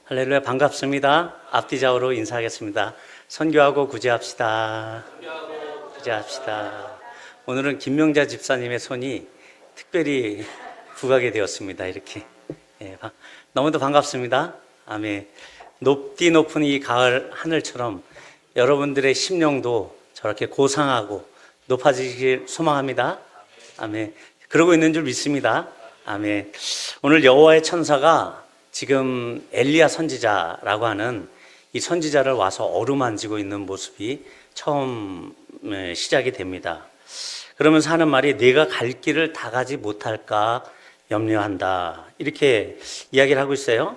할렐루야, 반갑습니다. 앞뒤 좌우로 인사하겠습니다. 선교하고 구제합시다. 구제합시다. 오늘은 김명자 집사님의 손이 특별히 부각이 되었습니다. 이렇게. 너무도 반갑습니다. 아멘. 높디 높은 이 가을 하늘처럼 여러분들의 심령도 저렇게 고상하고 높아지길 소망합니다. 아멘. 그러고 있는 줄 믿습니다. 아멘. 오늘 여호와의 천사가 지금 엘리야 선지자라고 하는 이 선지자를 와서 어루만지고 있는 모습이 처음 시작이 됩니다. 그러면서 하는 말이 내가 갈 길을 다 가지 못할까 염려한다. 이렇게 이야기를 하고 있어요.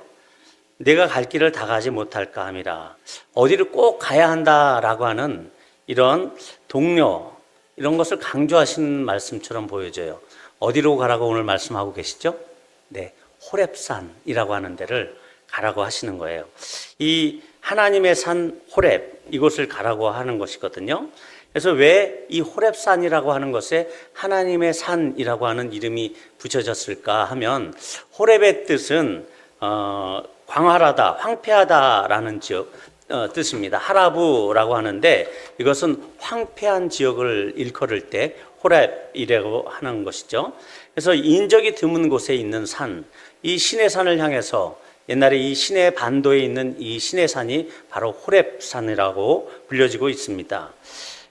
내가 갈 길을 다 가지 못할까 함이라. 어디를 꼭 가야 한다라고 하는 이런 동료, 이런 것을 강조하시는 말씀처럼 보여져요. 어디로 가라고 오늘 말씀하고 계시죠? 네, 호렙산이라고 하는 데를 가라고 하시는 거예요. 이 하나님의 산 호렙, 이곳을 가라고 하는 것이거든요. 그래서 왜 이 호렙산이라고 하는 것에 하나님의 산이라고 하는 이름이 붙여졌을까 하면, 호렙의 뜻은 광활하다, 황폐하다라는 지역 뜻입니다. 하라부라고 하는데 이것은 황폐한 지역을 일컬을 때 호렙이라고 하는 것이죠. 그래서 인적이 드문 곳에 있는 산, 이 시내산을 향해서 옛날에 이 시내 반도에 있는 이 시내산이 바로 호렙산이라고 불려지고 있습니다.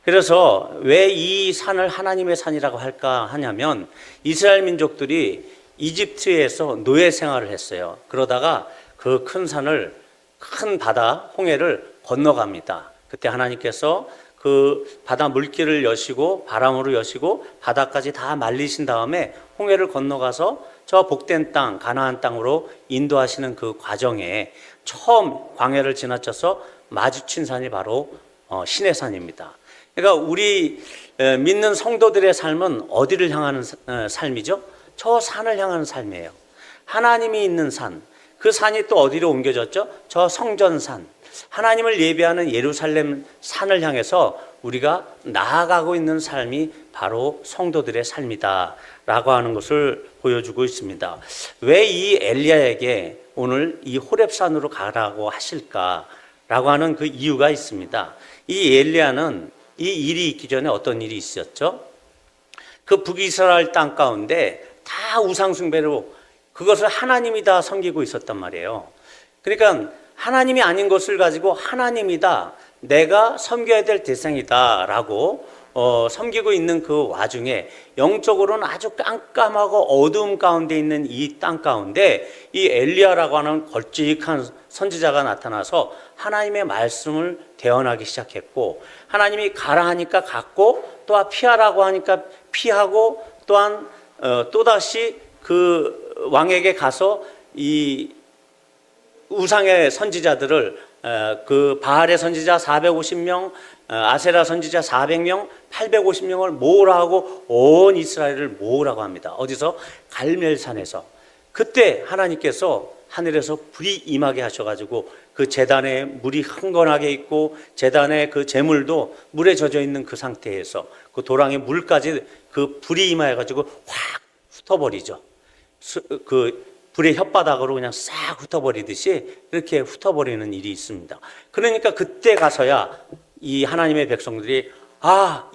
그래서 왜 이 산을 하나님의 산이라고 할까 하냐면, 이스라엘 민족들이 이집트에서 노예 생활을 했어요. 그러다가 그 큰 산을, 큰 바다 홍해를 건너갑니다. 그때 하나님께서 그 바다 물길을 여시고 바람으로 여시고 바다까지 다 말리신 다음에 홍해를 건너가서 저 복된 땅, 가나안 땅으로 인도하시는 그 과정에 처음 광야를 지나쳐서 마주친 산이 바로 시내산입니다. 그러니까 우리 믿는 성도들의 삶은 어디를 향하는 삶이죠? 저 산을 향하는 삶이에요. 하나님이 있는 산, 그 산이 또 어디로 옮겨졌죠? 저 성전산, 하나님을 예배하는 예루살렘 산을 향해서 우리가 나아가고 있는 삶이 바로 성도들의 삶이다 라고 하는 것을 보여주고 있습니다. 왜 이 엘리야에게 오늘 이 호렙산으로 가라고 하실까 라고 하는 그 이유가 있습니다. 이 엘리야는 이 일이 있기 전에 어떤 일이 있었죠? 그 북이스라엘 땅 가운데 다 우상숭배로 그것을 하나님이다 섬기고 있었단 말이에요. 그러니까 하나님이 아닌 것을 가지고 하나님이다, 내가 섬겨야 될 대상이다 라고 섬기고 있는 그 와중에 영적으로는 아주 깜깜하고 어두움 가운데 있는 이 땅 가운데 이 엘리야라고 하는 걸찍한 선지자가 나타나서 하나님의 말씀을 대언하기 시작했고, 하나님이 가라 하니까 갔고, 또한 피하라고 하니까 피하고, 또한 또다시 그 왕에게 가서 이 우상의 선지자들을, 그 바알의 선지자 450명, 아세라 선지자 400명, 850명을 모으라고 온 이스라엘을 모으라고 합니다. 어디서? 갈멜산에서. 그때 하나님께서 하늘에서 불이 임하게 하셔가지고 그 제단에 물이 흥건하게 있고 제단에 그 제물도 물에 젖어 있는 그 상태에서 그 도랑의 물까지 그 불이 임하여가지고 확 훑어버리죠. 그 불의 혓바닥으로 그냥 싹 훑어버리듯이 이렇게 훑어버리는 일이 있습니다. 그러니까 그때 가서야 이 하나님의 백성들이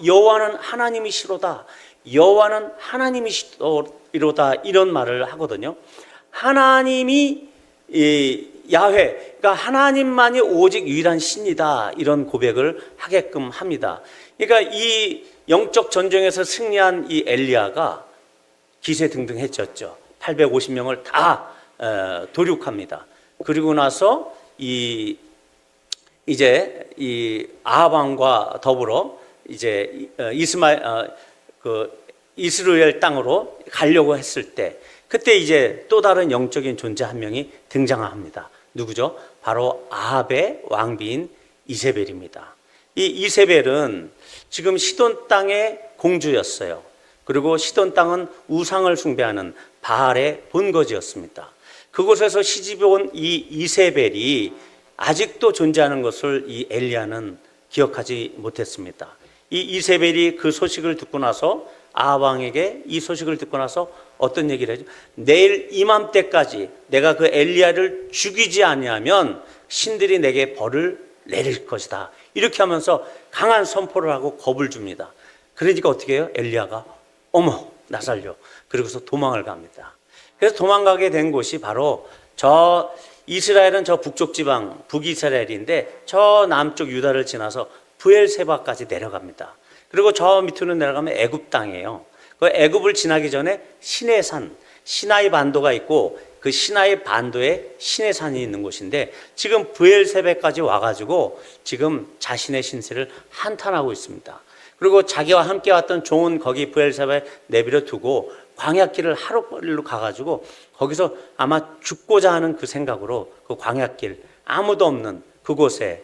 여호와는 하나님이시로다, 여호와는 하나님이시로다, 이런 말을 하거든요. 하나님이 야훼, 그러니까 하나님만이 오직 유일한 신이다, 이런 고백을 하게끔 합니다. 그러니까 이 영적 전쟁에서 승리한 이 엘리야가 기세등등해졌죠. 850명을 다 도륙합니다. 그리고 나서 이제 이 아합 왕과 더불어 이제 이스라엘 땅으로 가려고 했을 때, 그때 이제 또 다른 영적인 존재 한 명이 등장합니다. 누구죠? 바로 아합의 왕비인 이세벨입니다. 이 이세벨은 지금 시돈 땅의 공주였어요. 그리고 시돈 땅은 우상을 숭배하는 바알의 본거지였습니다. 그곳에서 시집에 온 이 이세벨이 아직도 존재하는 것을 이 엘리야는 기억하지 못했습니다. 이 이세벨이 그 소식을 듣고 나서 아합왕에게 이 소식을 듣고 나서 어떤 얘기를 하죠? 내일 이맘때까지 내가 그 엘리야를 죽이지 아니하면 신들이 내게 벌을 내릴 것이다. 이렇게 하면서 강한 선포를 하고 겁을 줍니다. 그러니까 어떻게 해요? 엘리야가 어머 나 살려. 그러고서 도망을 갑니다. 그래서 도망가게 된 곳이 바로 저 이스라엘은 저 북쪽 지방 북이스라엘인데 저 남쪽 유다를 지나서 브엘세바까지 내려갑니다. 그리고 저 밑으로 내려가면 애굽 땅이에요. 그 애굽을 지나기 전에 시내산, 시나이 반도가 있고 그 시나이 반도에 시내산이 있는 곳인데 지금 브엘세바까지 와가지고 지금 자신의 신세를 한탄하고 있습니다. 그리고 자기와 함께 왔던 종은 거기 브엘세바에 내버려 두고 광야길을 하루길로 가가지고 거기서 아마 죽고자 하는 그 생각으로 그 광야길 아무도 없는 그곳에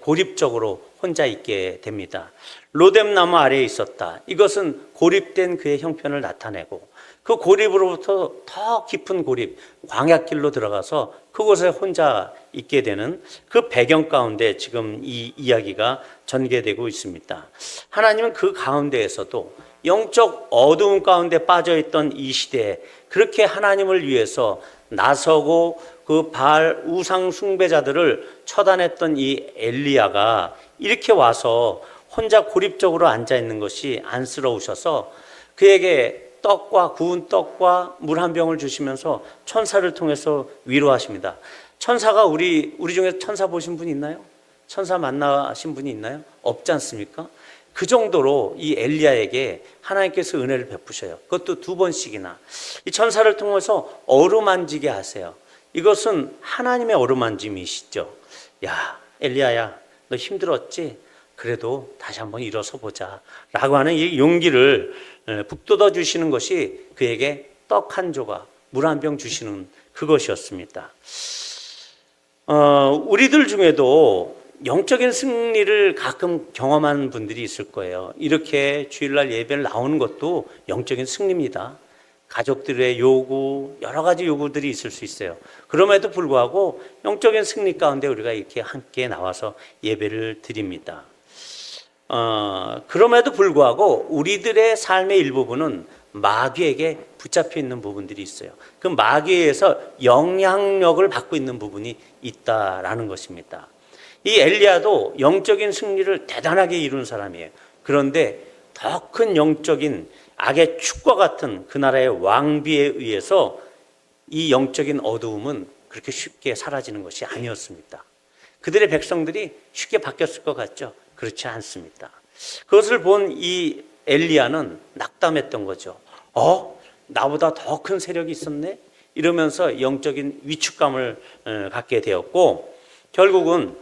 고립적으로 혼자 있게 됩니다. 로뎀나무 아래에 있었다. 이것은 고립된 그의 형편을 나타내고 그 고립으로부터 더 깊은 고립, 광야길로 들어가서 그곳에 혼자 있게 되는 그 배경 가운데 지금 이 이야기가 전개되고 있습니다. 하나님은 그 가운데에서도 영적 어두움 가운데 빠져있던 이 시대에 그렇게 하나님을 위해서 나서고 그 바알 우상 숭배자들을 처단했던 이 엘리야가 이렇게 와서 혼자 고립적으로 앉아있는 것이 안쓰러우셔서 그에게 떡과 구운 떡과 물 한 병을 주시면서 천사를 통해서 위로하십니다. 천사가 우리 중에 천사 보신 분 있나요? 천사 만나신 분이 있나요? 없지 않습니까? 그 정도로 이 엘리야에게 하나님께서 은혜를 베푸셔요. 그것도 2번씩이나. 이 천사를 통해서 어루만지게 하세요. 이것은 하나님의 어루만짐이시죠. 야, 엘리야야, 너 힘들었지? 그래도 다시 한번 일어서 보자. 라고 하는 이 용기를 북돋워 주시는 것이 그에게 떡 한 조각, 물 한 병 주시는 그것이었습니다. 우리들 중에도 영적인 승리를 가끔 경험한 분들이 있을 거예요. 이렇게 주일날 예배를 나오는 것도 영적인 승리입니다. 가족들의 요구, 여러 가지 요구들이 있을 수 있어요. 그럼에도 불구하고 영적인 승리 가운데 우리가 이렇게 함께 나와서 예배를 드립니다. 그럼에도 불구하고 우리들의 삶의 일부분은 마귀에게 붙잡혀 있는 부분들이 있어요. 그 마귀에서 영향력을 받고 있는 부분이 있다라는 것입니다. 이 엘리야도 영적인 승리를 대단하게 이룬 사람이에요. 그런데 더 큰 영적인 악의 축과 같은 그 나라의 왕비에 의해서 이 영적인 어두움은 그렇게 쉽게 사라지는 것이 아니었습니다. 그들의 백성들이 쉽게 바뀌었을 것 같죠? 그렇지 않습니다. 그것을 본 이 엘리야는 낙담했던 거죠. 나보다 더 큰 세력이 있었네? 이러면서 영적인 위축감을 갖게 되었고 결국은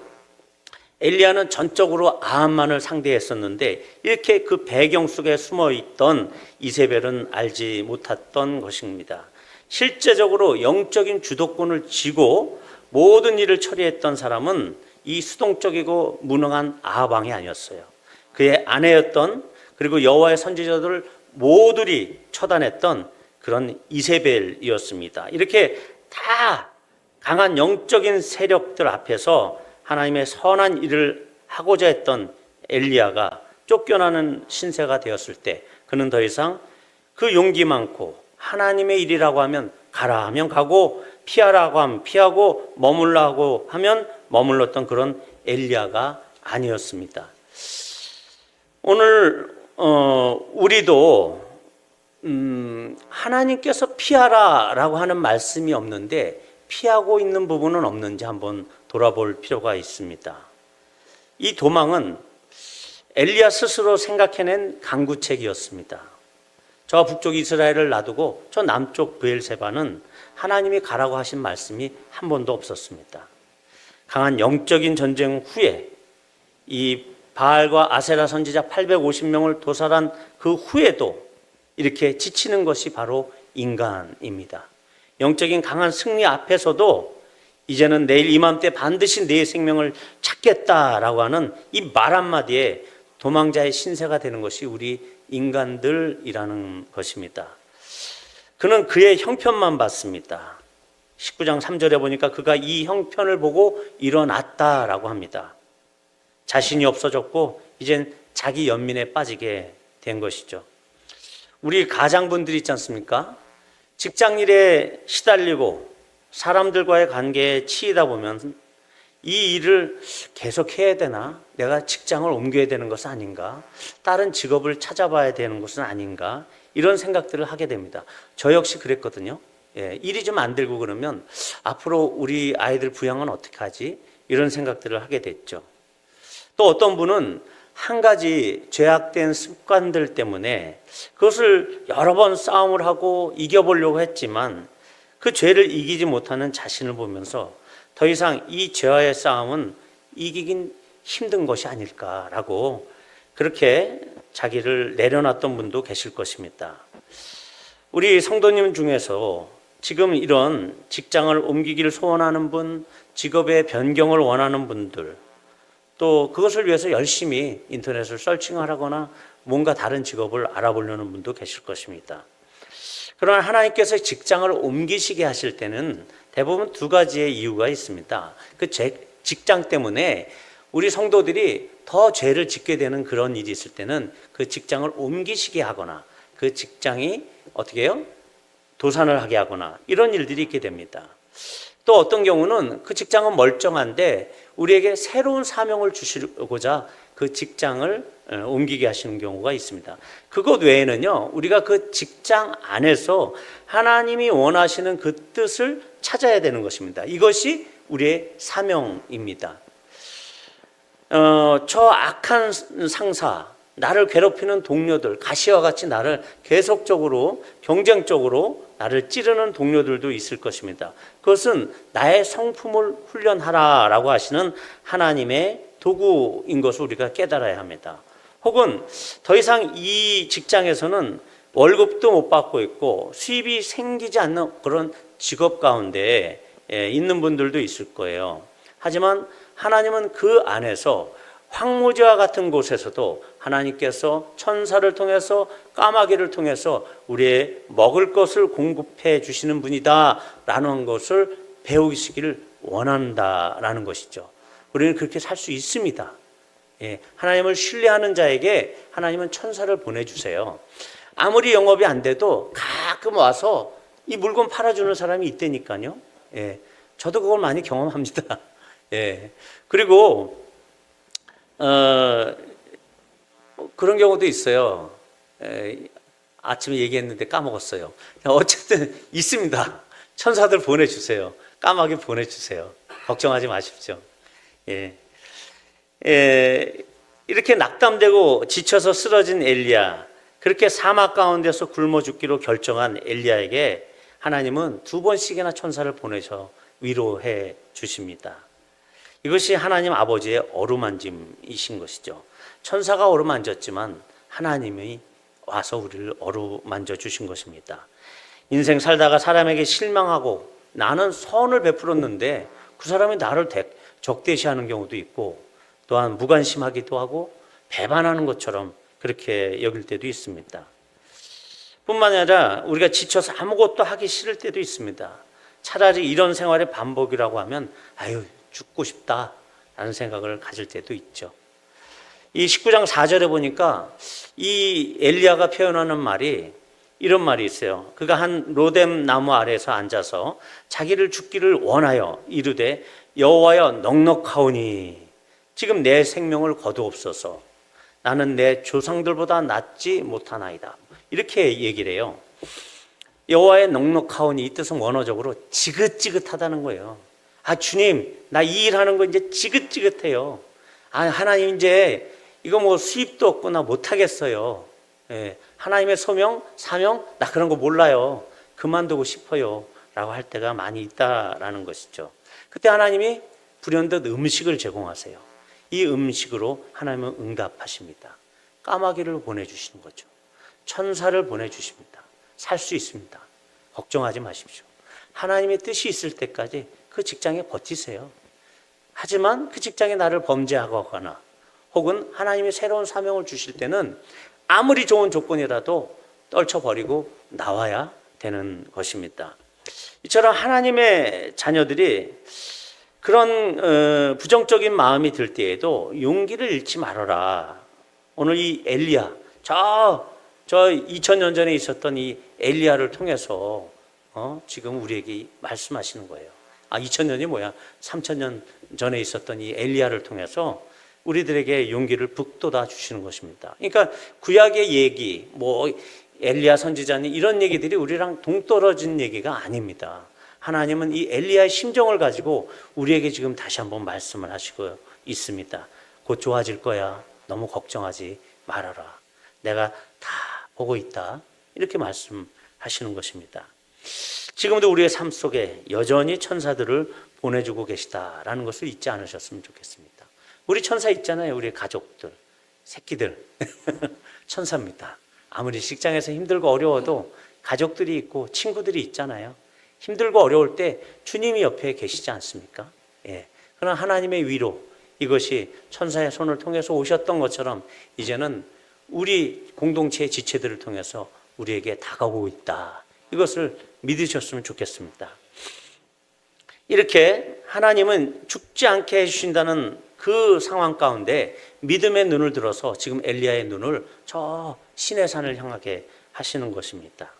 엘리야는 전적으로 아합만을 상대했었는데 이렇게 그 배경 속에 숨어있던 이세벨은 알지 못했던 것입니다. 실제적으로 영적인 주도권을 쥐고 모든 일을 처리했던 사람은 이 수동적이고 무능한 아합 왕이 아니었어요. 그의 아내였던 그리고 여호와의 선지자들을 모두리 처단했던 그런 이세벨이었습니다. 이렇게 다 강한 영적인 세력들 앞에서 하나님의 선한 일을 하고자 했던 엘리야가 쫓겨나는 신세가 되었을 때 그는 더 이상 그 용기 많고 하나님의 일이라고 하면 가라 하면 가고 피하라고 하면 피하고 머물라고 하면 머물렀던 그런 엘리야가 아니었습니다. 오늘 우리도 하나님께서 피하라라고 하는 말씀이 없는데 피하고 있는 부분은 없는지 한번 돌아볼 필요가 있습니다. 이 도망은 엘리야 스스로 생각해낸 강구책이었습니다. 저 북쪽 이스라엘을 놔두고 저 남쪽 브엘세바는 하나님이 가라고 하신 말씀이 한 번도 없었습니다. 강한 영적인 전쟁 후에 이 바알과 아세라 선지자 850명을 도살한 그 후에도 이렇게 지치는 것이 바로 인간입니다. 영적인 강한 승리 앞에서도 이제는 내일 이맘때 반드시 내 생명을 찾겠다라고 하는 이 말 한마디에 도망자의 신세가 되는 것이 우리 인간들이라는 것입니다. 그는 그의 형편만 봤습니다. 19장 3절에 보니까 그가 이 형편을 보고 일어났다라고 합니다. 자신이 없어졌고 이젠 자기 연민에 빠지게 된 것이죠. 우리 가장분들이 있지 않습니까? 직장 일에 시달리고 사람들과의 관계에 치이다 보면 이 일을 계속 해야 되나? 내가 직장을 옮겨야 되는 것은 아닌가? 다른 직업을 찾아봐야 되는 것은 아닌가? 이런 생각들을 하게 됩니다. 저 역시 그랬거든요. 일이 좀 안 들고 그러면 앞으로 우리 아이들 부양은 어떻게 하지? 이런 생각들을 하게 됐죠. 또 어떤 분은 한 가지 죄악된 습관들 때문에 그것을 여러 번 싸움을 하고 이겨보려고 했지만 그 죄를 이기지 못하는 자신을 보면서 더 이상 이 죄와의 싸움은 이기긴 힘든 것이 아닐까라고 그렇게 자기를 내려놨던 분도 계실 것입니다. 우리 성도님 중에서 지금 이런 직장을 옮기기를 소원하는 분, 직업의 변경을 원하는 분들, 또 그것을 위해서 열심히 인터넷을 서칭하거나 뭔가 다른 직업을 알아보려는 분도 계실 것입니다. 그러나 하나님께서 직장을 옮기시게 하실 때는 대부분 두 가지의 이유가 있습니다. 그 직장 때문에 우리 성도들이 더 죄를 짓게 되는 그런 일이 있을 때는 그 직장을 옮기시게 하거나 그 직장이 어떻게 해요? 도산을 하게 하거나 이런 일들이 있게 됩니다. 또 어떤 경우는 그 직장은 멀쩡한데 우리에게 새로운 사명을 주시고자 그 직장을 옮기게 하시는 경우가 있습니다. 그것 외에는요, 우리가 그 직장 안에서 하나님이 원하시는 그 뜻을 찾아야 되는 것입니다. 이것이 우리의 사명입니다. 저 악한 상사, 나를 괴롭히는 동료들, 가시와 같이 나를 계속적으로 경쟁적으로 나를 찌르는 동료들도 있을 것입니다. 그것은 나의 성품을 훈련하라라고 하시는 하나님의 도구인 것을 우리가 깨달아야 합니다. 혹은 더 이상 이 직장에서는 월급도 못 받고 있고 수입이 생기지 않는 그런 직업 가운데 있는 분들도 있을 거예요. 하지만 하나님은 그 안에서 황무지와 같은 곳에서도 하나님께서 천사를 통해서 까마귀를 통해서 우리의 먹을 것을 공급해 주시는 분이다 라는 것을 배우시기를 원한다라는 것이죠. 우리는 그렇게 살 수 있습니다. 하나님을 신뢰하는 자에게 하나님은 천사를 보내주세요. 아무리 영업이 안 돼도 가끔 와서 이 물건 팔아주는 사람이 있다니까요. 저도 그걸 많이 경험합니다. 그리고 그런 경우도 있어요. 아침에 얘기했는데 까먹었어요. 어쨌든 있습니다. 천사들 보내주세요. 까마귀 보내주세요. 걱정하지 마십시오. 이렇게 낙담되고 지쳐서 쓰러진 엘리야, 그렇게 사막 가운데서 굶어 죽기로 결정한 엘리야에게 하나님은 2번씩이나 천사를 보내셔 위로해 주십니다. 이것이 하나님 아버지의 어루만짐이신 것이죠. 천사가 어루만졌지만 하나님이 와서 우리를 어루만져 주신 것입니다. 인생 살다가 사람에게 실망하고 나는 선을 베풀었는데 그 사람이 나를 적대시하는 경우도 있고 또한 무관심하기도 하고 배반하는 것처럼 그렇게 여길 때도 있습니다. 뿐만 아니라 우리가 지쳐서 아무것도 하기 싫을 때도 있습니다. 차라리 이런 생활의 반복이라고 하면 아유 죽고 싶다 라는 생각을 가질 때도 있죠. 이 19장 4절에 보니까 이 엘리야가 표현하는 말이 이런 말이 있어요. 그가 한 로뎀 나무 아래에서 앉아서 자기를 죽기를 원하여 이르되 여호와여 넉넉하오니 지금 내 생명을 거두옵소서. 나는 내 조상들보다 낫지 못하나이다. 이렇게 얘기를 해요. 여호와의 넉넉하오니 이 뜻은 원어적으로 지긋지긋하다는 거예요. 아 주님 나 이 일하는 거 이제 지긋지긋해요. 아 하나님 이제 이거 뭐 수입도 없고 나 못하겠어요. 하나님의 소명, 사명 나 그런 거 몰라요. 그만두고 싶어요 라고 할 때가 많이 있다라는 것이죠. 그때 하나님이 불현듯 음식을 제공하세요. 이 음식으로 하나님은 응답하십니다. 까마귀를 보내주시는 거죠. 천사를 보내주십니다. 살 수 있습니다. 걱정하지 마십시오. 하나님의 뜻이 있을 때까지 그 직장에 버티세요. 하지만 그 직장에 나를 범죄하거나 혹은 하나님이 새로운 사명을 주실 때는 아무리 좋은 조건이라도 떨쳐버리고 나와야 되는 것입니다. 이처럼 하나님의 자녀들이 그런 부정적인 마음이 들 때에도 용기를 잃지 말아라. 오늘 이 엘리야 저 저 2000년 전에 있었던 이 엘리야를 통해서 지금 우리에게 말씀하시는 거예요. 2000년이 뭐야? 3000년 전에 있었던 이 엘리야를 통해서 우리들에게 용기를 북돋아 주시는 것입니다. 그러니까 구약의 얘기, 엘리야 선지자님 이런 얘기들이 우리랑 동떨어진 얘기가 아닙니다. 하나님은 이 엘리야의 심정을 가지고 우리에게 지금 다시 한번 말씀을 하시고 있습니다. 곧 좋아질 거야. 너무 걱정하지 말아라. 내가 다 보고 있다. 이렇게 말씀하시는 것입니다. 지금도 우리의 삶 속에 여전히 천사들을 보내주고 계시다라는 것을 잊지 않으셨으면 좋겠습니다. 우리 천사 있잖아요. 우리 가족들, 새끼들 천사입니다. 아무리 직장에서 힘들고 어려워도 가족들이 있고 친구들이 있잖아요. 힘들고 어려울 때 주님이 옆에 계시지 않습니까? 그런 하나님의 위로, 이것이 천사의 손을 통해서 오셨던 것처럼 이제는 우리 공동체의 지체들을 통해서 우리에게 다가오고 있다. 이것을 믿으셨으면 좋겠습니다. 이렇게 하나님은 죽지 않게 해주신다는 그 상황 가운데 믿음의 눈을 들어서 지금 엘리야의 눈을 저 시내 산을 향하게 하시는 것입니다.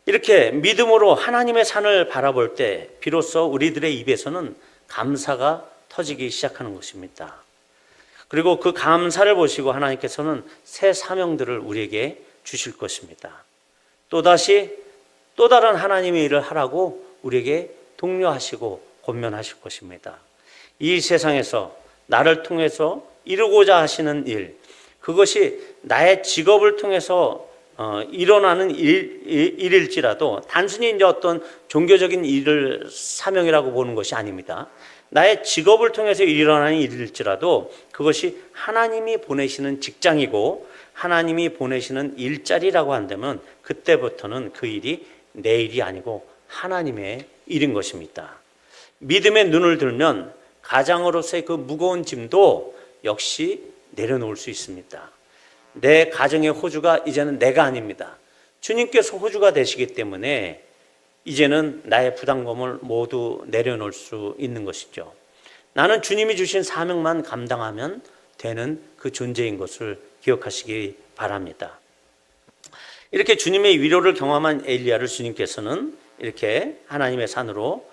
이렇게 믿음으로 하나님의 산을 바라볼 때 비로소 우리들의 입에서는 감사가 터지기 시작하는 것입니다. 그리고 그 감사를 보시고 하나님께서는 새 사명들을 우리에게 주실 것입니다. 또다시 또 다른 하나님의 일을 하라고 우리에게 독려하시고 권면하실 것입니다. 이 세상에서 나를 통해서 이루고자 하시는 일, 그것이 나의 직업을 통해서 일어나는 일일지라도 단순히 이제 어떤 종교적인 일을 사명이라고 보는 것이 아닙니다. 나의 직업을 통해서 일어나는 일일지라도 그것이 하나님이 보내시는 직장이고 하나님이 보내시는 일자리라고 한다면 그때부터는 그 일이 내 일이 아니고 하나님의 일인 것입니다. 믿음의 눈을 들면 가장으로서의 그 무거운 짐도 역시 내려놓을 수 있습니다. 내 가정의 호주가 이제는 내가 아닙니다. 주님께서 호주가 되시기 때문에 이제는 나의 부담감을 모두 내려놓을 수 있는 것이죠. 나는 주님이 주신 사명만 감당하면 되는 그 존재인 것을 기억하시기 바랍니다. 이렇게 주님의 위로를 경험한 엘리야를 주님께서는 이렇게 하나님의 산으로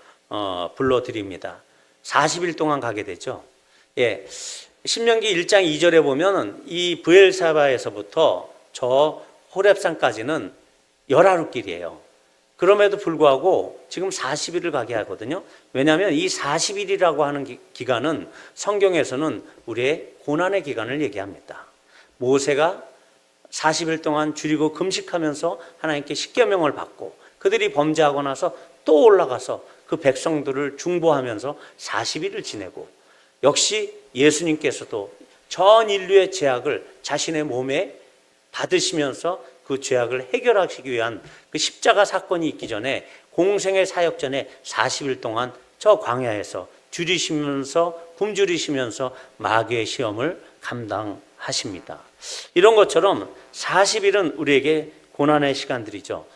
불러드립니다. 40일 동안 가게 되죠. 신명기 1장 2절에 보면 이 브엘사바에서부터 저 호렙산까지는 열하루길이에요. 그럼에도 불구하고 지금 40일을 가게 하거든요. 왜냐하면 이 40일이라고 하는 기간은 성경에서는 우리의 고난의 기간을 얘기합니다. 모세가 40일 동안 줄이고 금식하면서 하나님께 십계명을 받고 그들이 범죄하고 나서 또 올라가서 그 백성들을 중보하면서 40일을 지내고, 역시 예수님께서도 전 인류의 죄악을 자신의 몸에 받으시면서 그 죄악을 해결하시기 위한 그 십자가 사건이 있기 전에 공생의 사역 전에 40일 동안 저 광야에서 줄이시면서 굶주리시면서 마귀의 시험을 감당하십니다. 이런 것처럼 40일은 우리에게 고난의 시간들이죠.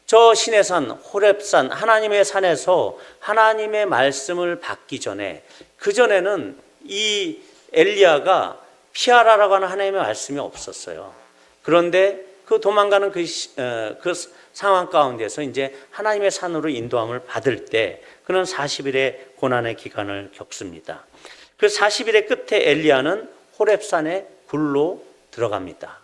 저 시내산 호렙산 하나님의 산에서 하나님의 말씀을 받기 전에, 그전에는 이 엘리야가 피하라라고 하는 하나님의 말씀이 없었어요. 그런데 그 도망가는 그 상황 가운데서 이제 하나님의 산으로 인도함을 받을 때 그는 40일의 고난의 기간을 겪습니다. 그 40일의 끝에 엘리야는 호렙산의 굴로 들어갑니다.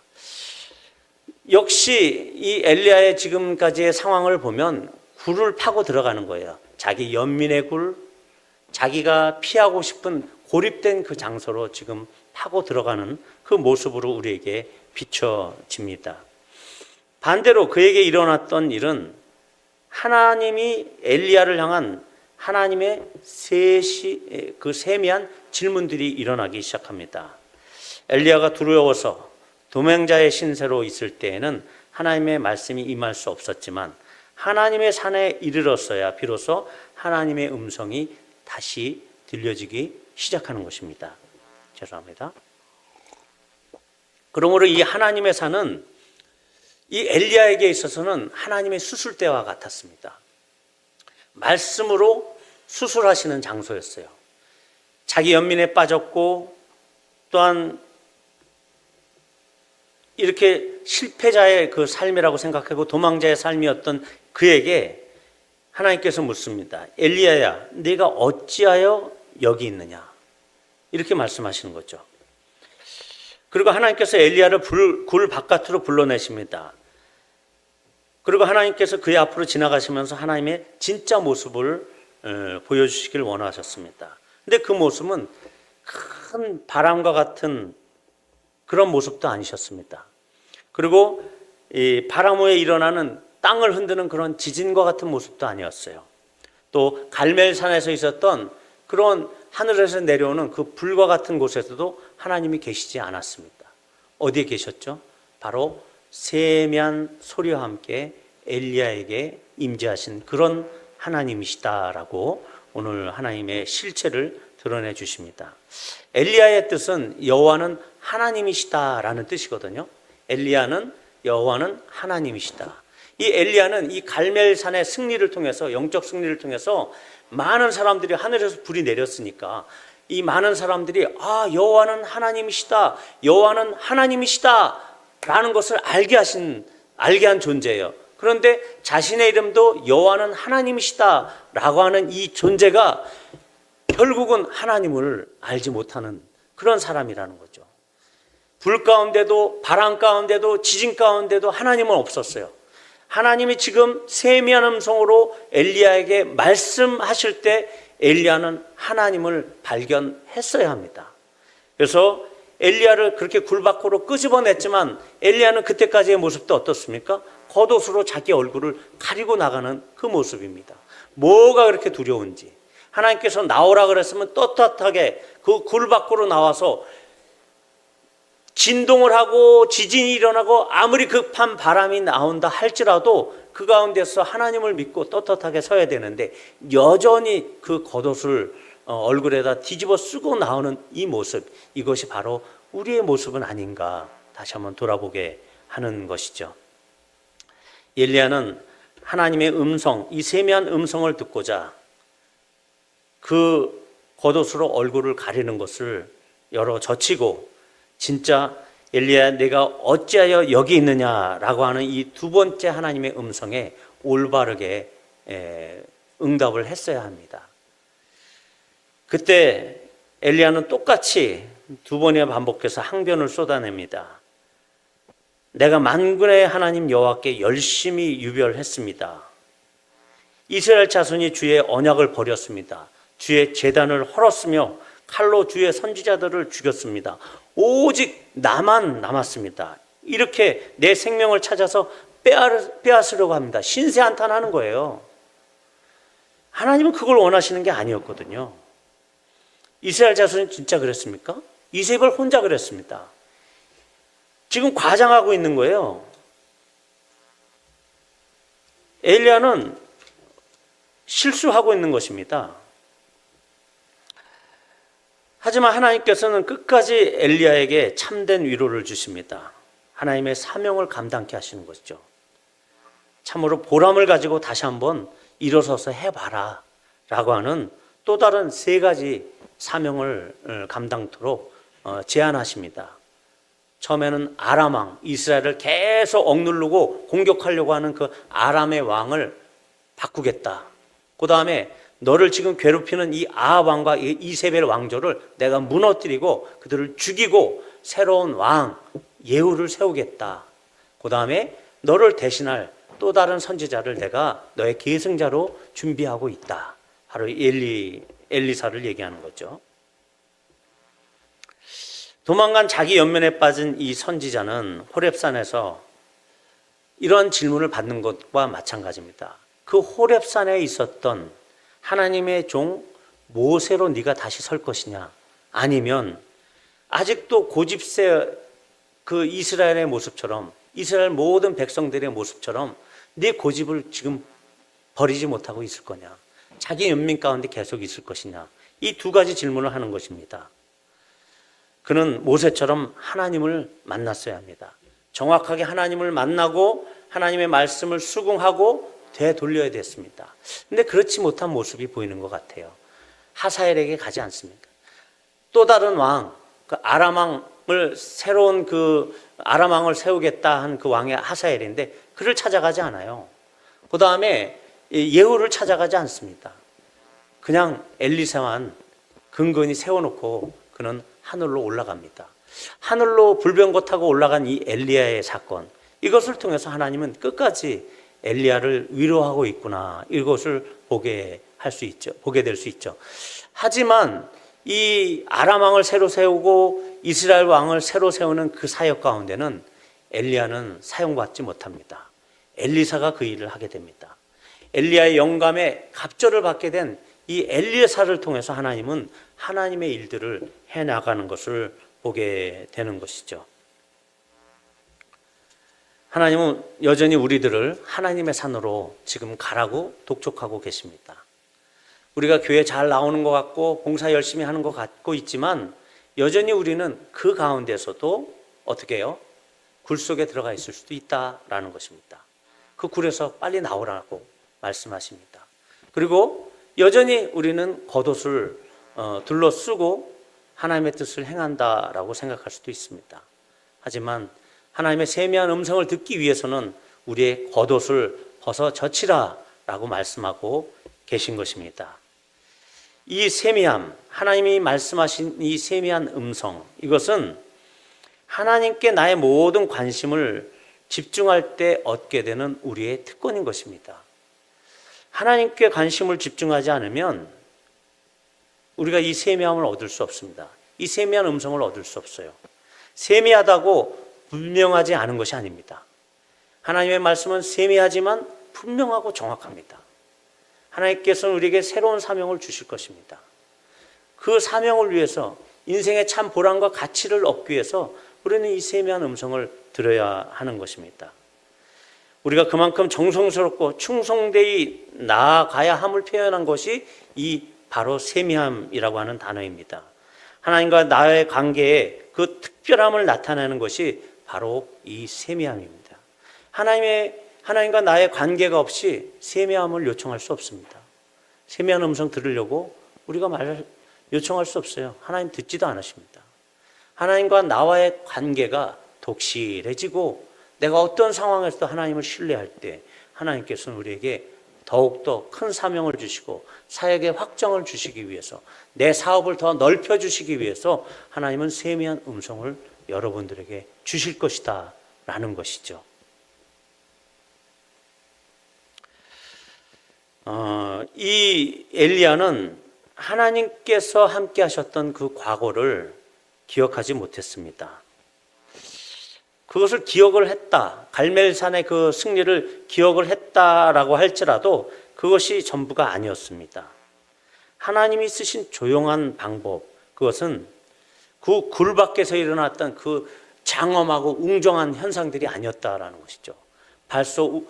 역시 이 엘리야의 지금까지의 상황을 보면 굴을 파고 들어가는 거예요. 자기 연민의 굴, 자기가 피하고 싶은 고립된 그 장소로 지금 파고 들어가는 그 모습으로 우리에게 비춰집니다. 반대로 그에게 일어났던 일은 하나님이 엘리야를 향한 하나님의 그 세미한 질문들이 일어나기 시작합니다. 엘리야가 두려워서 도맹자의 신세로 있을 때에는 하나님의 말씀이 임할 수 없었지만 하나님의 산에 이르렀어야 비로소 하나님의 음성이 다시 들려지기 시작하는 것입니다. 죄송합니다. 그러므로 이 하나님의 산은 이 엘리야에게 있어서는 하나님의 수술대와 같았습니다. 말씀으로 수술하시는 장소였어요. 자기 연민에 빠졌고 또한 이렇게 실패자의 그 삶이라고 생각하고 도망자의 삶이었던 그에게 하나님께서 묻습니다. 엘리야야, 네가 어찌하여 여기 있느냐? 이렇게 말씀하시는 거죠. 그리고 하나님께서 엘리야를 굴 바깥으로 불러내십니다. 그리고 하나님께서 그의 앞으로 지나가시면서 하나님의 진짜 모습을 보여주시길 원하셨습니다. 근데 그 모습은 큰 바람과 같은 그런 모습도 아니셨습니다. 그리고 이 바람 후에 일어나는 땅을 흔드는 그런 지진과 같은 모습도 아니었어요. 또 갈멜산에서 있었던 그런 하늘에서 내려오는 그 불과 같은 곳에서도 하나님이 계시지 않았습니다. 어디에 계셨죠? 바로 세미한 소리와 함께 엘리야에게 임재하신 그런 하나님이시다라고 오늘 하나님의 실체를 드러내 주십니다. 엘리야의 뜻은 여호와는 하나님이시다라는 뜻이거든요. 엘리야는 여호와는 하나님이시다. 이 엘리야는 이 갈멜산의 승리를 통해서, 영적 승리를 통해서 많은 사람들이, 하늘에서 불이 내렸으니까 이 많은 사람들이 여호와는 하나님이시다, 여호와는 하나님이시다 라는 것을 알게 한 존재예요. 그런데 자신의 이름도 여호와는 하나님이시다 라고 하는 이 존재가 결국은 하나님을 알지 못하는 그런 사람이라는 거죠. 불 가운데도, 바람 가운데도, 지진 가운데도 하나님은 없었어요. 하나님이 지금 세미한 음성으로 엘리야에게 말씀하실 때 엘리야는 하나님을 발견했어야 합니다. 그래서 엘리야를 그렇게 굴 밖으로 끄집어냈지만 엘리야는 그때까지의 모습도 어떻습니까? 겉옷으로 자기 얼굴을 가리고 나가는 그 모습입니다. 뭐가 그렇게 두려운지. 하나님께서 나오라 그랬으면 떳떳하게 그 굴 밖으로 나와서 진동을 하고 지진이 일어나고 아무리 급한 바람이 나온다 할지라도 그 가운데서 하나님을 믿고 떳떳하게 서야 되는데 여전히 그 겉옷을 얼굴에다 뒤집어 쓰고 나오는 이 모습, 이것이 바로 우리의 모습은 아닌가 다시 한번 돌아보게 하는 것이죠. 엘리야는 하나님의 음성, 이 세미한 음성을 듣고자 그 겉옷으로 얼굴을 가리는 것을 젖히고 진짜 엘리야 내가 어찌하여 여기 있느냐라고 하는 이 두 번째 하나님의 음성에 올바르게 응답을 했어야 합니다. 그때 엘리야는 똑같이 두 번이나 반복해서 항변을 쏟아냅니다. 내가 만군의 하나님 여호와께 열심히 유별했습니다. 이스라엘 자손이 주의 언약을 버렸습니다. 주의 제단을 헐었으며 칼로 주의 선지자들을 죽였습니다. 오직 나만 남았습니다. 이렇게 내 생명을 찾아서 빼앗으려고 합니다. 신세한탄하는 거예요. 하나님은 그걸 원하시는 게 아니었거든요. 이스라엘 자손이 진짜 그랬습니까? 이세벨 혼자 그랬습니다. 지금 과장하고 있는 거예요. 엘리야는 실수하고 있는 것입니다. 하지만 하나님께서는 끝까지 엘리야에게 참된 위로를 주십니다. 하나님의 사명을 감당케 하시는 것이죠. 참으로 보람을 가지고 다시 한번 일어서서 해봐라 라고 하는 또 다른 세 가지 사명을 감당토록 제안하십니다. 처음에는 아람 왕, 이스라엘을 계속 억누르고 공격하려고 하는 그 아람의 왕을 바꾸겠다. 그 다음에 너를 지금 괴롭히는 이 아합 왕과 이세벨 왕조를 내가 무너뜨리고 그들을 죽이고 새로운 왕 예후를 세우겠다. 그 다음에 너를 대신할 또 다른 선지자를 내가 너의 계승자로 준비하고 있다. 바로 엘리사를 얘기하는 거죠. 도망간 자기 연면에 빠진 이 선지자는 호렙산에서 이런 질문을 받는 것과 마찬가지입니다. 그 호렙산에 있었던 하나님의 종 모세로 네가 다시 설 것이냐, 아니면 아직도 고집세 그 이스라엘의 모습처럼, 이스라엘 모든 백성들의 모습처럼 네 고집을 지금 버리지 못하고 있을 거냐, 자기 연민 가운데 계속 있을 것이냐, 이 두 가지 질문을 하는 것입니다. 그는 모세처럼 하나님을 만났어야 합니다. 정확하게 하나님을 만나고 하나님의 말씀을 수긍하고 되돌려야 됐습니다. 근데 그렇지 못한 모습이 보이는 것 같아요. 하사엘에게 가지 않습니까? 또 다른 왕, 그 아람 왕 새로운 그 아람 왕을 세우겠다 한 그 왕의 하사엘인데 그를 찾아가지 않아요. 그 다음에 예후를 찾아가지 않습니다. 그냥 엘리사만 근근히 세워놓고 그는 하늘로 올라갑니다. 하늘로 불병거 타고 올라간 이 엘리야의 사건, 이것을 통해서 하나님은 끝까지 엘리야를 위로하고 있구나, 이것을 보게 될 수 있죠. 하지만 이 아람 왕을 새로 세우고 이스라엘 왕을 새로 세우는 그 사역 가운데는 엘리야는 사용받지 못합니다. 엘리사가 그 일을 하게 됩니다. 엘리야의 영감에 갑절을 받게 된 이 엘리사를 통해서 하나님은 하나님의 일들을 해나가는 것을 보게 되는 것이죠. 하나님은 여전히 우리들을 하나님의 산으로 지금 가라고 독촉하고 계십니다. 우리가 교회 잘 나오는 것 같고 봉사 열심히 하는 것 같고 있지만 여전히 우리는 그 가운데서도 어떻게 해요? 굴 속에 들어가 있을 수도 있다라는 것입니다. 그 굴에서 빨리 나오라고 말씀하십니다. 그리고 여전히 우리는 겉옷을 둘러쓰고 하나님의 뜻을 행한다라고 생각할 수도 있습니다. 하지만 하나님의 세미한 음성을 듣기 위해서는 우리의 겉옷을 벗어 젖히라 라고 말씀하고 계신 것입니다. 이 세미함, 하나님이 말씀하신 이 세미한 음성, 이것은 하나님께 나의 모든 관심을 집중할 때 얻게 되는 우리의 특권인 것입니다. 하나님께 관심을 집중하지 않으면 우리가 이 세미함을 얻을 수 없습니다. 이 세미한 음성을 얻을 수 없어요. 세미하다고 분명하지 않은 것이 아닙니다. 하나님의 말씀은 세미하지만 분명하고 정확합니다. 하나님께서는 우리에게 새로운 사명을 주실 것입니다. 그 사명을 위해서 인생의 참 보람과 가치를 얻기 위해서 우리는 이 세미한 음성을 들어야 하는 것입니다. 우리가 그만큼 정성스럽고 충성되이 나아가야 함을 표현한 것이 이 바로 세미함이라고 하는 단어입니다. 하나님과 나의 관계에 그 특별함을 나타내는 것이 바로 이 세미함입니다. 하나님과 나의 관계가 없이 세미함을 요청할 수 없습니다. 세미한 음성 들으려고 우리가 요청할 수 없어요. 하나님 듣지도 않으십니다. 하나님과 나와의 관계가 독실해지고 내가 어떤 상황에서도 하나님을 신뢰할 때 하나님께서는 우리에게 더욱더 큰 사명을 주시고 사역의 확정을 주시기 위해서 내 사업을 더 넓혀 주시기 위해서 하나님은 세미한 음성을 여러분들에게 주실 것이다 라는 것이죠. 이 엘리야는 하나님께서 함께 하셨던 그 과거를 기억하지 못했습니다. 그것을 기억을 했다, 갈멜산의 그 승리를 기억을 했다라고 할지라도 그것이 전부가 아니었습니다. 하나님이 쓰신 조용한 방법, 그것은 그 굴 밖에서 일어났던 그 장엄하고 웅정한 현상들이 아니었다라는 것이죠. 벌써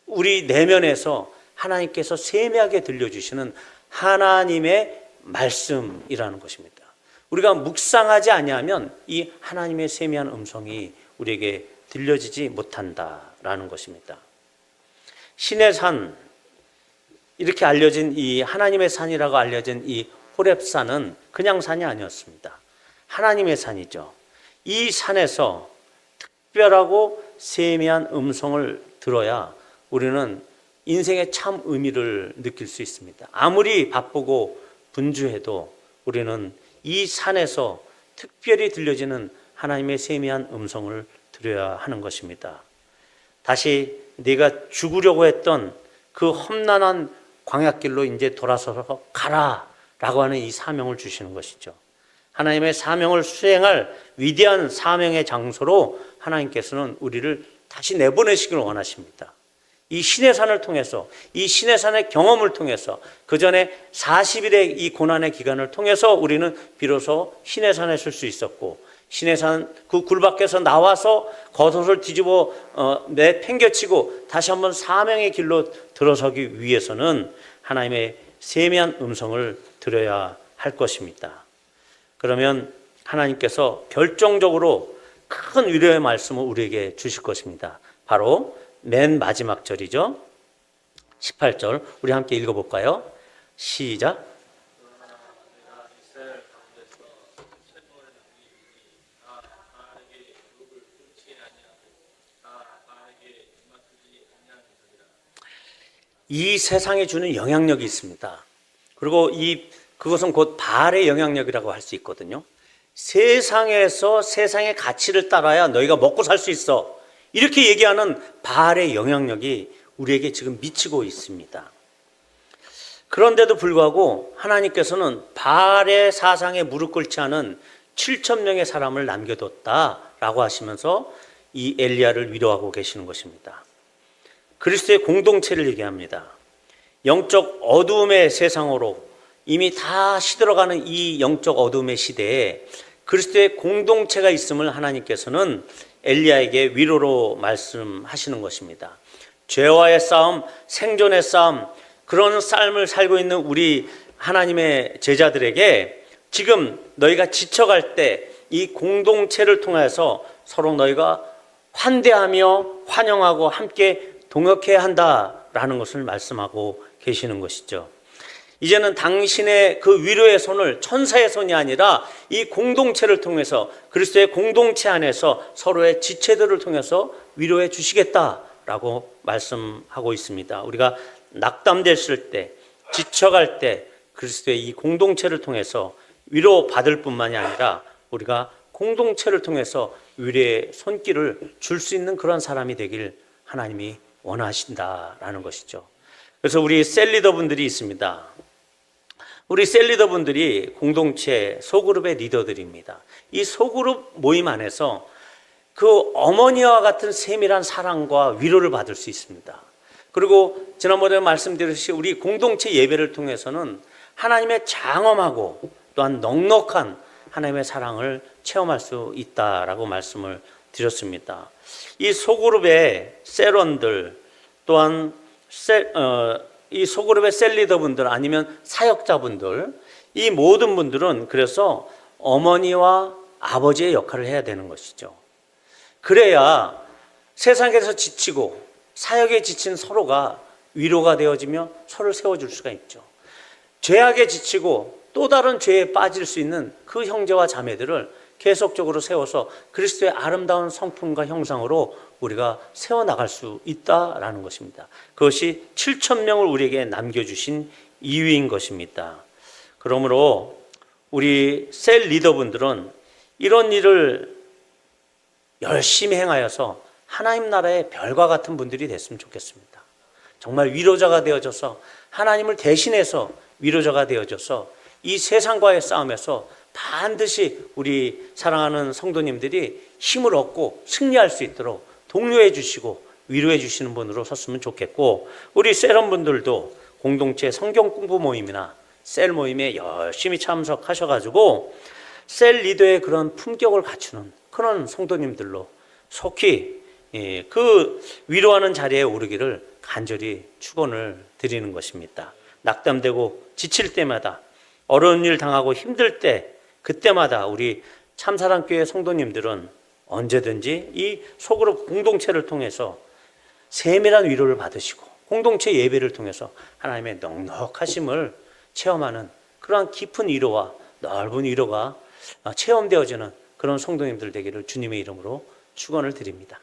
우리 내면에서 하나님께서 세미하게 들려주시는 하나님의 말씀이라는 것입니다. 우리가 묵상하지 아니하면 이 하나님의 세미한 음성이 우리에게 들려지지 못한다라는 것입니다. 신의 산, 이렇게 알려진 이 하나님의 산이라고 알려진 이 호렙산은 그냥 산이 아니었습니다. 하나님의 산이죠. 이 산에서 특별하고 세미한 음성을 들어야 우리는 인생의 참 의미를 느낄 수 있습니다. 아무리 바쁘고 분주해도 우리는 이 산에서 특별히 들려지는 하나님의 세미한 음성을 들어야 하는 것입니다. 다시 네가 죽으려고 했던 그 험난한 광야길로 이제 돌아서서 가라 라고 하는 이 사명을 주시는 것이죠. 하나님의 사명을 수행할 위대한 사명의 장소로 하나님께서는 우리를 다시 내보내시기를 원하십니다. 이 신의 산을 통해서, 이 신의 산의 경험을 통해서, 그 전에 40일의 이 고난의 기간을 통해서 우리는 비로소 신의 산에 설 수 있었고, 신의 산 그 굴 밖에서 나와서 겉옷을 뒤집어 내팽개치고 다시 한번 사명의 길로 들어서기 위해서는 하나님의 세미한 음성을 들어야 할 것입니다. 그러면 하나님께서 결정적으로 큰 위로의 말씀을 우리에게 주실 것입니다. 바로 맨 마지막 절이죠. 18절 우리 함께 읽어볼까요? 시작. 이 세상에 주는 영향력이 있습니다. 그리고 그것은 곧 바알의 영향력이라고 할 수 있거든요. 세상에서 세상의 가치를 따라야 너희가 먹고 살 수 있어, 이렇게 얘기하는 바알의 영향력이 우리에게 지금 미치고 있습니다. 그런데도 불구하고 하나님께서는 바알의 사상에 무릎 꿇지 않은 7,000명의 사람을 남겨뒀다라고 하시면서 이 엘리야를 위로하고 계시는 것입니다. 그리스도의 공동체를 얘기합니다. 영적 어두움의 세상으로 이미 다 시들어가는 이 영적 어두움의 시대에 그리스도의 공동체가 있음을 하나님께서는 엘리야에게 위로로 말씀하시는 것입니다. 죄와의 싸움, 생존의 싸움, 그런 삶을 살고 있는 우리 하나님의 제자들에게 지금 너희가 지쳐갈 때 이 공동체를 통해서 서로 너희가 환대하며 환영하고 함께 동역해야 한다라는 것을 말씀하고 계시는 것이죠. 이제는 당신의 그 위로의 손을 천사의 손이 아니라 이 공동체를 통해서, 그리스도의 공동체 안에서 서로의 지체들을 통해서 위로해 주시겠다라고 말씀하고 있습니다. 우리가 낙담됐을 때, 지쳐갈 때 그리스도의 이 공동체를 통해서 위로받을 뿐만이 아니라 우리가 공동체를 통해서 위로의 손길을 줄 수 있는 그런 사람이 되길 하나님이 원하신다라는 것이죠. 그래서 우리 셀리더분들이 있습니다. 우리 셀리더분들이 공동체 소그룹의 리더들입니다. 이 소그룹 모임 안에서 그 어머니와 같은 세밀한 사랑과 위로를 받을 수 있습니다. 그리고 지난번에 말씀드렸듯이 우리 공동체 예배를 통해서는 하나님의 장엄하고 또한 넉넉한 하나님의 사랑을 체험할 수 있다라고 말씀을 드렸습니다. 이 소그룹의 셀원들, 또한 이 소그룹의 셀리더분들 아니면 사역자분들, 이 모든 분들은 그래서 어머니와 아버지의 역할을 해야 되는 것이죠. 그래야 세상에서 지치고 사역에 지친 서로가 위로가 되어지며 서로를 세워줄 수가 있죠. 죄악에 지치고 또 다른 죄에 빠질 수 있는 그 형제와 자매들을 계속적으로 세워서 그리스도의 아름다운 성품과 형상으로 우리가 세워나갈 수 있다라는 것입니다. 그것이 7,000명을 우리에게 남겨주신 이유인 것입니다. 그러므로 우리 셀 리더분들은 이런 일을 열심히 행하여서 하나님 나라의 별과 같은 분들이 됐으면 좋겠습니다. 정말 위로자가 되어져서 하나님을 대신해서 위로자가 되어져서 이 세상과의 싸움에서 반드시 우리 사랑하는 성도님들이 힘을 얻고 승리할 수 있도록 독려해 주시고 위로해 주시는 분으로 섰으면 좋겠고, 우리 셀원분들도 공동체 성경 공부 모임이나 셀 모임에 열심히 참석하셔가지고 셀 리더의 그런 품격을 갖추는 그런 성도님들로 속히 그 위로하는 자리에 오르기를 간절히 축원을 드리는 것입니다. 낙담되고 지칠 때마다, 어려운 일 당하고 힘들 때, 그때마다 우리 참사랑교회 성도님들은 언제든지 이 소그룹 공동체를 통해서 세밀한 위로를 받으시고 공동체 예배를 통해서 하나님의 넉넉하심을 체험하는 그러한 깊은 위로와 넓은 위로가 체험되어지는 그런 성도님들 되기를 주님의 이름으로 축원을 드립니다.